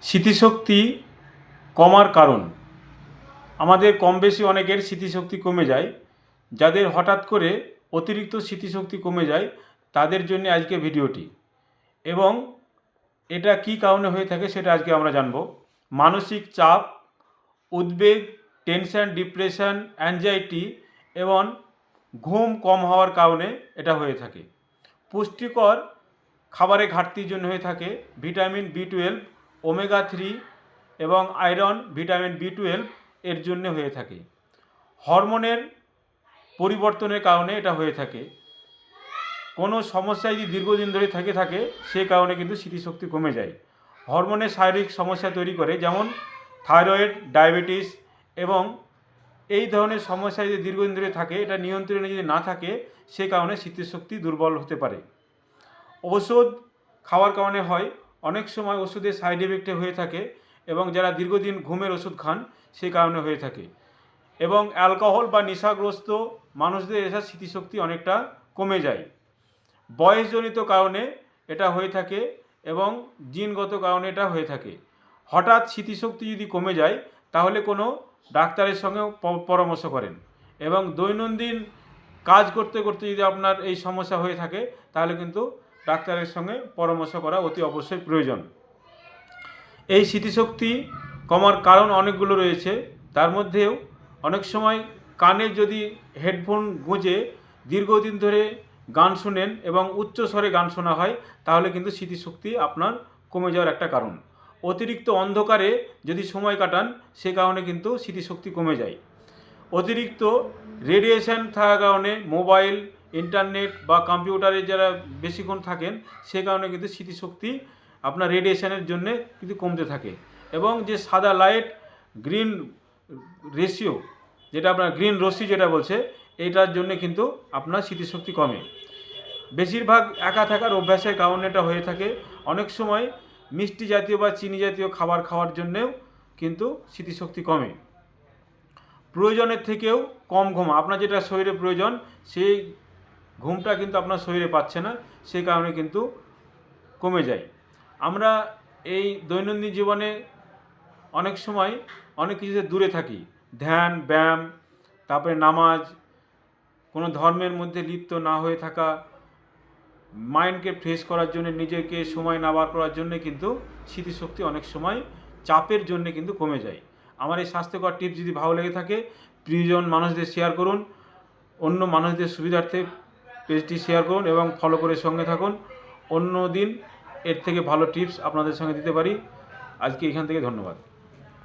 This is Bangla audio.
স্মৃতিশক্তি কমার কারণ, আমাদের কম বেশি অনেকের স্মৃতিশক্তি কমে যায়। যাদের হঠাৎ করে অতিরিক্ত স্মৃতিশক্তি কমে যায় তাদের জন্য আজকে ভিডিওটি, এবং এটা কী কারণে হয়ে থাকে সেটা আজকে আমরা জানব। মানসিক চাপ, উদ্বেগ, টেনশন, ডিপ্রেশন, অ্যাংজাইটি এবং ঘুম কম হওয়ার কারণে এটা হয়ে থাকে। পুষ্টিকর খাবারের ঘাটতির জন্য হয়ে থাকে। ভিটামিন বি12, ওমেগা-3 এবং আয়রন, ভিটামিন বি12 এর জন্য হয়ে থাকে। হরমোনের পরিবর্তনের কারণে এটা হয়ে থাকে। কোনো সমস্যা যদি দীর্ঘদিন ধরে থাকে সে কারণে কিন্তু স্মৃতিশক্তি কমে যায়। হরমোনের শারীরিক সমস্যা তৈরি করে, যেমন থাইরয়েড, ডায়াবেটিস, এবং এই ধরনের সমস্যা যদি দীর্ঘদিন ধরে থাকে, এটা নিয়ন্ত্রণে যদি না থাকে সে কারণে স্মৃতিশক্তি দুর্বল হতে পারে। ওষুধ খাওয়ার কারণে হয়, অনেক সময় ওষুধের সাইড এফেক্টে হয়ে থাকে, এবং যারা দীর্ঘদিন ঘুমের ওষুধ খান সেই কারণে হয়ে থাকে। এবং অ্যালকোহল বা নেশাগ্রস্ত মানুষদের এসব স্মৃতিশক্তি অনেকটা কমে যায়। বয়সজনিত কারণে এটা হয়ে থাকে এবং জিনগত কারণে এটা হয়ে থাকে। হঠাৎ স্মৃতিশক্তি যদি কমে যায় তাহলে কোনো ডাক্তারের সঙ্গে পরামর্শ করেন, এবং দৈনন্দিন কাজ করতে করতে যদি আপনার এই সমস্যা হয়ে থাকে তাহলে কিন্তু ডাক্তারের সঙ্গে পরামর্শ করা অতি অবশ্যই প্রয়োজন। এই স্মৃতিশক্তি কমার কারণ অনেকগুলো রয়েছে, তার মধ্যেও অনেক সময় কানে যদি হেডফোন গুঁজে দীর্ঘদিন ধরে গান শোনেন এবং উচ্চ স্বরে গান শোনা হয় তাহলে কিন্তু স্মৃতিশক্তি আপনার কমে যাওয়ার একটা কারণ। অতিরিক্ত অন্ধকারে যদি সময় কাটান সে কারণে কিন্তু স্মৃতিশক্তি কমে যায়। অতিরিক্ত রেডিয়েশন থাকার কারণে মোবাইল, ইন্টারনেট বা কম্পিউটারে যারা বেশিক্ষণ থাকেন সে কারণে কিন্তু স্মৃতিশক্তি আপনার রেডিয়েশনের জন্য কিন্তু কমতে থাকে। এবং যে সাদা লাইট, গ্রিন রেশিও, যেটা আপনার গ্রিন রশ্মি যেটা বলছে, এইটার জন্য কিন্তু আপনার স্মৃতিশক্তি কমে। বেশিরভাগ একা থাকার অভ্যাসের কারণে এটা হয়ে থাকে। অনেক সময় মিষ্টি জাতীয় বা চিনি জাতীয় খাবার খাওয়ার জন্যেও কিন্তু স্মৃতিশক্তি কমে। প্রয়োজনের থেকেও কম ঘুম, আপনার যেটা শরীরে প্রয়োজন সেই ঘুমটা কিন্তু আপনার শরীরে পাচ্ছে না, সেই কারণে কিন্তু কমে যায়। আমরা এই দৈনন্দিন জীবনে অনেক সময় অনেক কিছুতে দূরে থাকি। ধ্যান, ব্যায়াম, তারপরে নামাজ, কোনো ধর্মের মধ্যে লিপ্ত না হয়ে থাকা, মাইন্ডকে ফ্রেশ করার জন্য, নিজেকে সময় না বার করার জন্য কিন্তু স্মৃতিশক্তি অনেক সময় চাপের জন্য কিন্তু কমে যায়। আমার এই স্বাস্থ্যকর টিপস যদি ভালো লেগে থাকে প্রিয়জন মানুষদের শেয়ার করুন, অন্য মানুষদের সুবিধার্থে পেজটি শেয়ার করুন এবং ফলো করে সঙ্গে থাকুন। অন্য দিন এর থেকে ভালো টিপস আপনাদের সঙ্গে দিতে পারি। আজকে এখান থেকে ধন্যবাদ।